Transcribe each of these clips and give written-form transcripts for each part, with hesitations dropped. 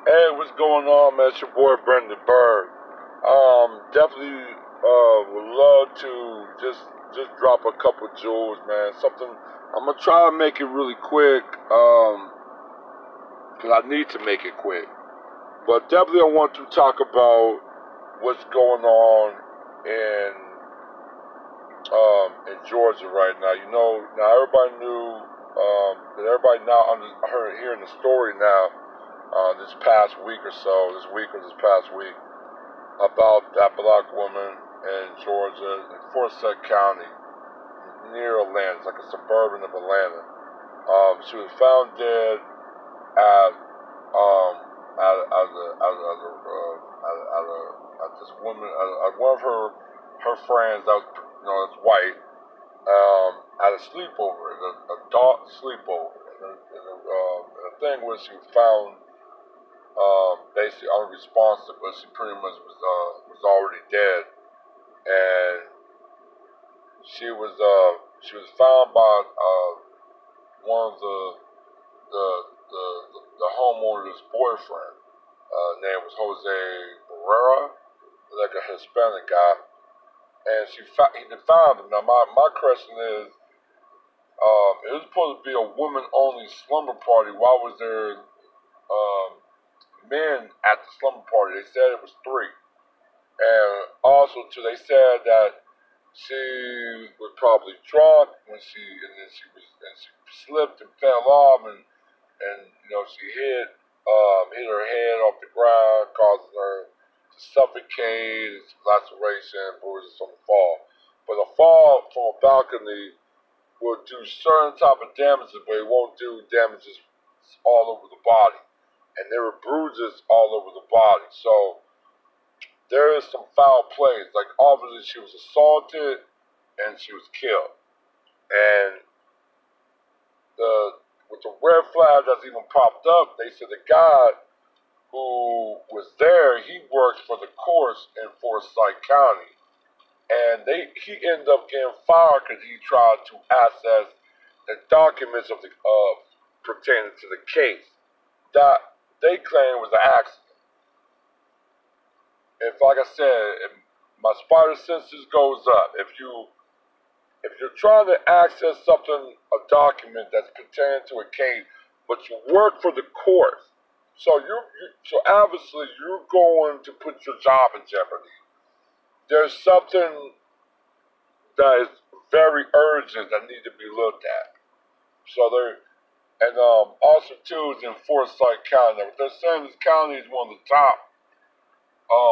Hey, what's going on, man? It's your boy Brendan Bird. Definitely would love to just drop a couple jewels, man. Something I'm gonna try to make it really quick, cause I need to make it quick. But definitely, I want to talk about what's going on in Georgia right now. You know, now everybody knew that everybody now heard hearing the story now. This past week or so, this past week, about that black woman in Georgia, in Forsyth County, near Atlanta. It's like a suburban of Atlanta. She was found dead at this woman, one of her friends that was, that's white, at a sleepover, an adult sleepover. And the thing was, she was found basically unresponsive, but she pretty much was already dead, and she was found by one of the homeowner's boyfriend. Name was Jose Barrera, like a Hispanic guy, and he found him. Now my question is, it was supposed to be a woman only slumber party. Why was there men at the slumber party? They said it was three. And also too, they said that she was probably drunk when she slipped and fell off, and she hit her head off the ground, causing her to suffocate, and some laceration, bruises from the fall. But a fall from a balcony will do certain type of damages, but it won't do damages all over the body. And there were bruises all over the body. So there is some foul plays. Like obviously she was assaulted and she was killed. And with the red flag that's even popped up, they said the guy who was there, he works for the courts in Forsyth County. And he ended up getting fired because he tried to access the documents pertaining to the case that they claim was an accident. If, like I said, if my spider senses goes up, if you're trying to access something, a document that's pertaining to a case, but you work for the court, so so obviously you're going to put your job in jeopardy. There's something that is very urgent that needs to be looked at. So also too is in Forsyth County. Now, they're saying this county is one of the top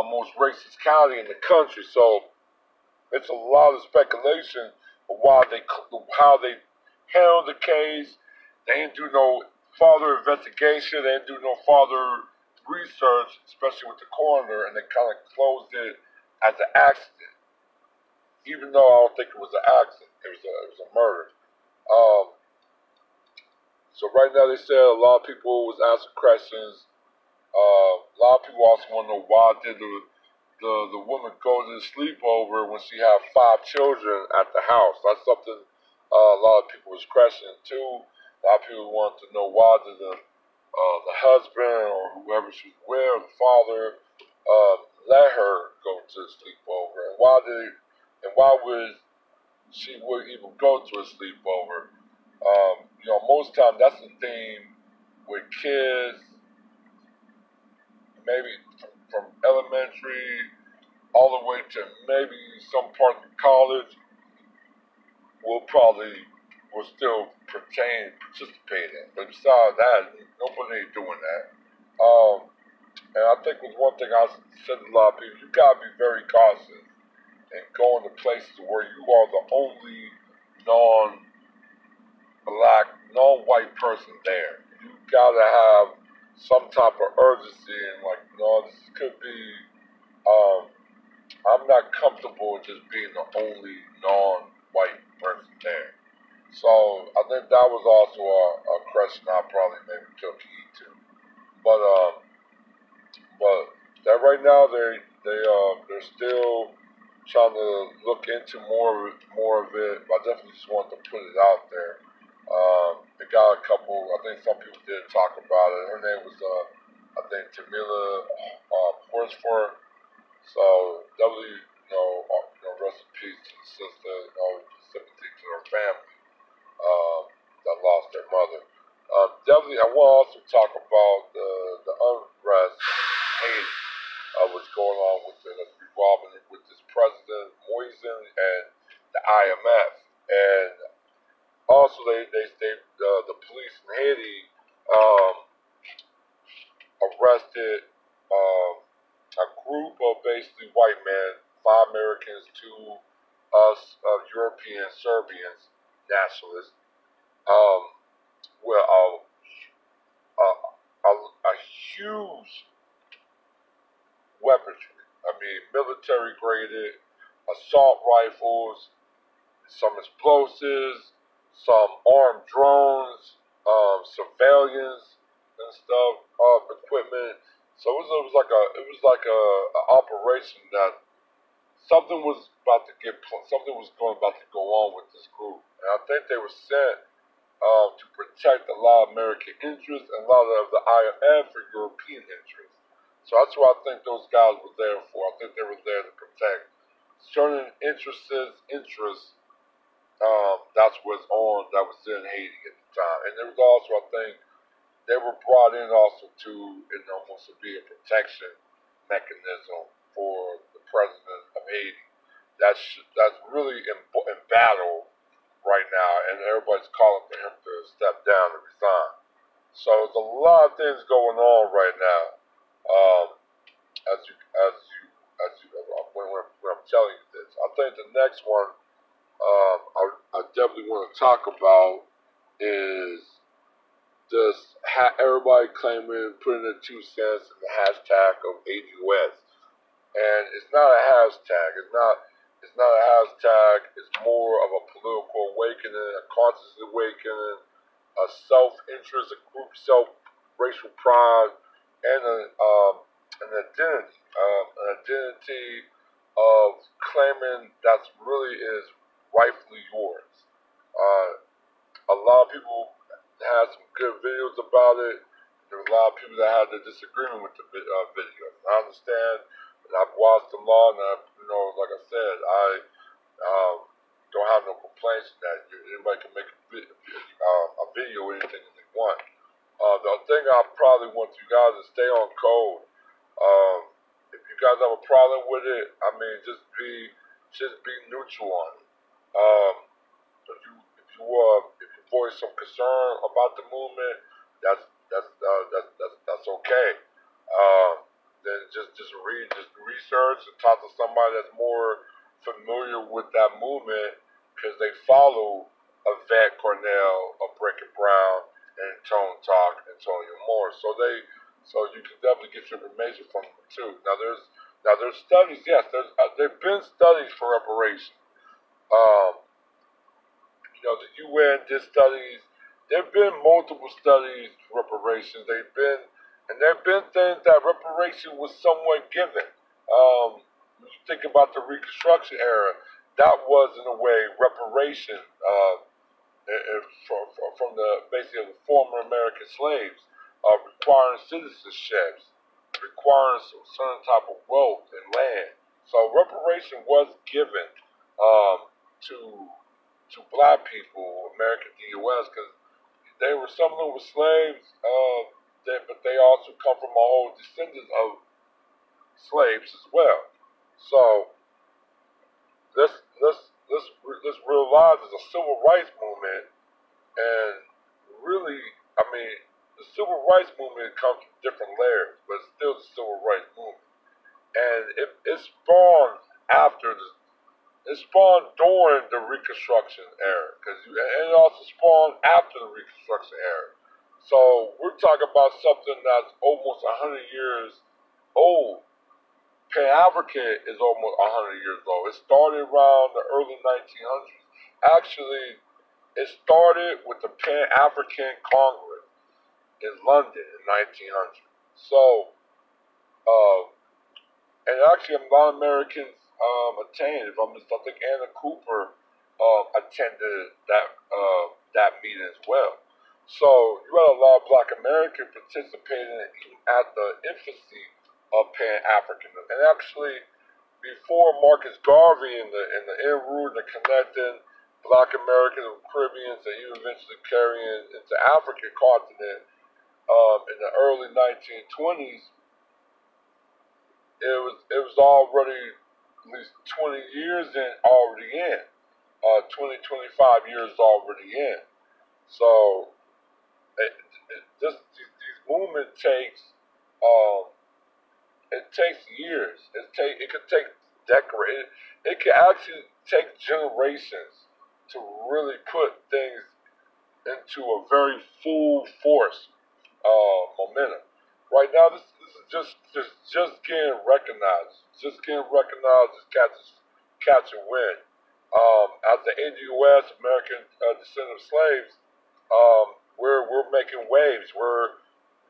most racist county in the country. So it's a lot of speculation of how they handled the case. They didn't do no further investigation. They didn't do no further research, especially with the coroner, and they kind of closed it as an accident. Even though I don't think it was an accident, it was a murder. So right now they said a lot of people was asking questions. A lot of people also want to know why did the woman go to the sleepover when she had 5 children at the house. That's something a lot of people was questioning too. A lot of people want to know why did the husband or whoever she was with, or the father, let her go to the sleepover, and why would she would even go to a sleepover? Most times that's the thing with kids, maybe from elementary all the way to maybe some part of college, will still participate in. But besides that, nobody ain't doing that. And I think was one thing I said to a lot of people, you gotta be very cautious and going to places where you are the only non-black, non-white person there. You gotta have some type of urgency and this could be, I'm not comfortable just being the only non-white person there. So I think that was also a question I probably maybe took heed to. But that right now they're still trying to look into more of it. But I definitely just want to put it out there. They got a couple. I think some people did talk about it. Her name was I think Tamila Horsford. So definitely, rest in peace to the sister. Sympathy to her family that lost their mother. Definitely, I want to also talk about the unrest in Haiti, what's going on with that's revolving with this president Moisen and the IMF, and also the police in Haiti um, arrested a group of basically white men, 5 Americans, 2 us European Serbians nationalists, um, with a huge weaponry. I mean, military graded assault rifles, some explosives, some armed drones, surveillance and stuff, equipment. So it was like a operation that something was about to go on with this group, and I think they were sent to protect a lot of American interests and a lot of the IMF for European interests. So that's what I think those guys were there for. I think they were there to protect certain interests. That's what's on that was in Haiti at the time, and there was also, I think, they were brought in also to almost to be a protection mechanism for the president of Haiti. That's really in battle right now, and everybody's calling for him to step down and resign. So there's a lot of things going on right now. Um, when I'm telling you this, I think the next one I definitely want to talk about is just everybody claiming, putting their 2 cents in the hashtag of ADOS, and it's not a hashtag. It's not a hashtag. It's more of a political awakening, a conscious awakening, a self-interest, a group self-racial pride, and an identity, of claiming that's really is rightfully yours. A lot of people had some good videos about it. There were a lot of people that had a disagreement with the videos. I understand, and I've watched them all, and like I said, I don't have no complaints with that. Anybody can make a video or anything that they want. The thing I probably want you guys to stay on code. If you guys have a problem with it, I mean, just be neutral on it. If you voice some concern about the movement, that's okay. Then just research and talk to somebody that's more familiar with that movement, because they follow Yvette Cornell, Breaking Brown, and Tone Talk, and Antonio Moore. So you can definitely get your information from them too. Now there's studies. Yes, there've been studies for reparation. The UN did studies. There've been multiple studies for reparations. There've been things that reparation was somewhat given. When you think about the Reconstruction era, that was in a way reparation from the basically the former American slaves, requiring citizenships, requiring some certain type of wealth and land. So reparation was given to black people, American DUS, because some of them were slaves, but they also come from a whole descendant of slaves as well. So let's realize there's a civil rights movement, and really, I mean, the civil rights movement comes from different layers, but it's still the civil rights movement, and it spawned it spawned during the Reconstruction era, and it also spawned after the Reconstruction era. So we're talking about something that's almost 100 years old. Pan-African is almost 100 years old. It started around the early 1900s. Actually, it started with the Pan-African Congress in London in 1900. So, and actually a lot of Americans attended. I think Anna Cooper attended that meeting as well. So you had a lot of Black Americans participating even at the infancy of Pan Africanism, and actually before Marcus Garvey and the en route and the connecting Black Americans and Caribbeans and even eventually carrying into African continent in the early 1920s, it was already at least 20 years already in, 20, 25 years already in. So these movement um, takes years. It could take decades. It can actually take generations to really put things into a very full force momentum. Right now, this is just getting recognized. Just getting recognized as catching wind. As the ADOS, American Descendant of Slaves, we're making waves. We're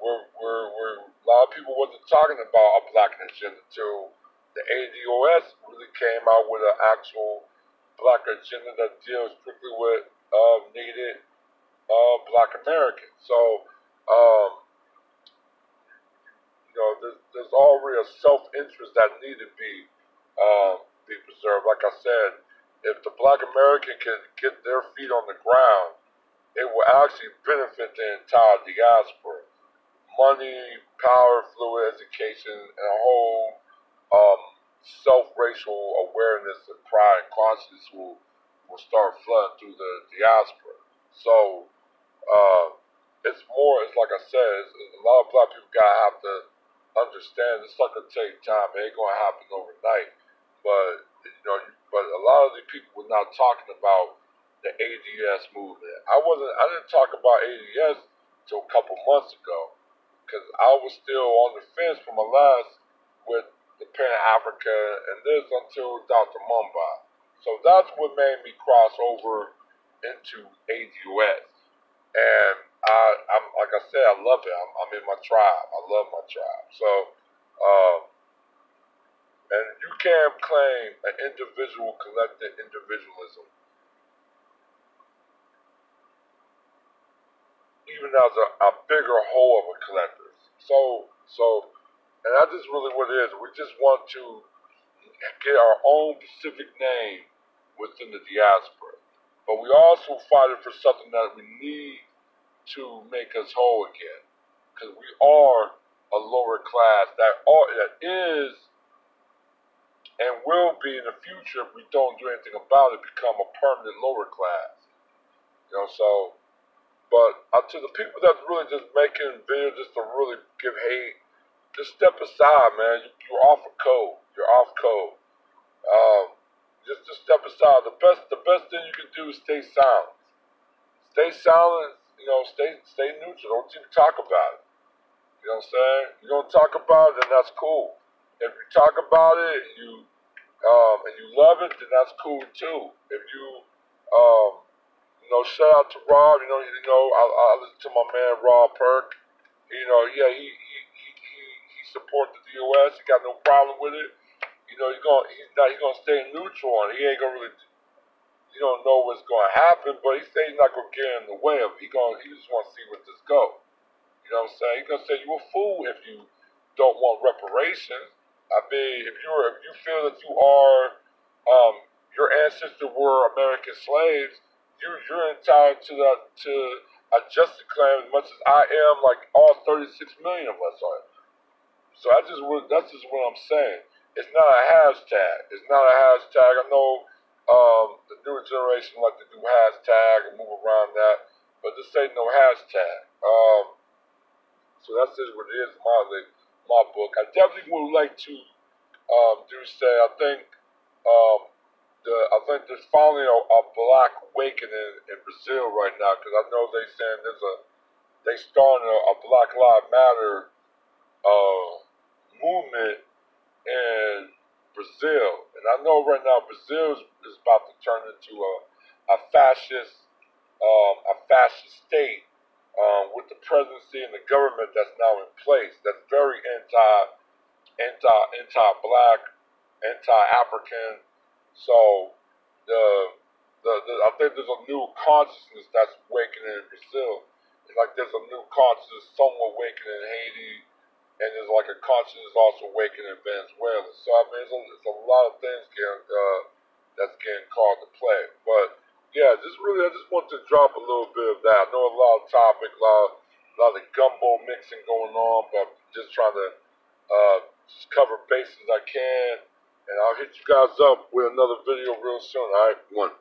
a lot of people wasn't talking about a black agenda until the ADOS really came out with an actual black agenda that deals strictly with needed black Americans. So um, there's already a self-interest that need to be preserved. Like I said, if the Black American can get their feet on the ground, it will actually benefit the entire diaspora. Money, power, fluid education, and a whole um, self-racial awareness and pride and consciousness will start flooding through the diaspora. So it's more. It's like I said. A lot of black people gotta have to understand this not gonna take time. It ain't gonna happen overnight. But but a lot of the people were not talking about the ADS movement. I didn't talk about ADS till a couple months ago because I was still on the fence from my last with the Pan Africa and this until Dr. Mumbai. So that's what made me cross over into ADOS. And I'm like I said, I love it. I'm in my tribe. I love my tribe. So, um, and you can't claim an individual collective individualism, even as a bigger whole of a collective. And that's just really what it is. We just want to get our own specific name within the diaspora, but we also fighting for something that we need to make us whole again, because we are a lower class that is and will be in the future if we don't do anything about it, become a permanent lower class. So but to the people that's really just making videos just to really give hate, just step aside, man. You're off of code. You're off code. Just step aside. The best thing you can do is stay silent. Stay silent. Stay neutral. Don't even talk about it. You know what I'm saying? You don't talk about it, then that's cool. If you talk about it and you love it, then that's cool too. If you shout out to Rob. I listen to my man Rob Perk. Yeah, he supports the DOS. He got no problem with it. He's gonna stay neutral on it. He ain't gonna really. You don't know what's gonna happen, but he say he's not gonna get in the way of it. He just want to see where this go. You know what I'm saying? He's gonna say you a fool if you don't want reparations. I mean, if you feel that your ancestors were American slaves, you're entitled to a justice claim as much as I am, like all 36 million of us are. So that's just what I'm saying. It's not a hashtag. It's not a hashtag. I know the newer generation like to do hashtag and move around that, but this ain't no hashtag. So that's just what it is in my book. I definitely would like to I think there's finally a black awakening in Brazil right now, because I know they saying they starting a Black Lives Matter movement in Brazil, and I know right now Brazil is about to turn into a fascist state with the presidency and the government that's now in place. That's very anti-black, anti-African. So I think there's a new consciousness that's awakening in Brazil, like there's a new consciousness somewhere waking in Haiti, and there's like a consciousness also waking in Venezuela. So I mean, it's a lot of things that's getting called to play. But yeah, I just want to drop a little bit of that. I know a lot of topic, a lot of gumbo mixing going on, but I'm just trying to just cover bases I can. And I'll hit you guys up with another video real soon. All right, one.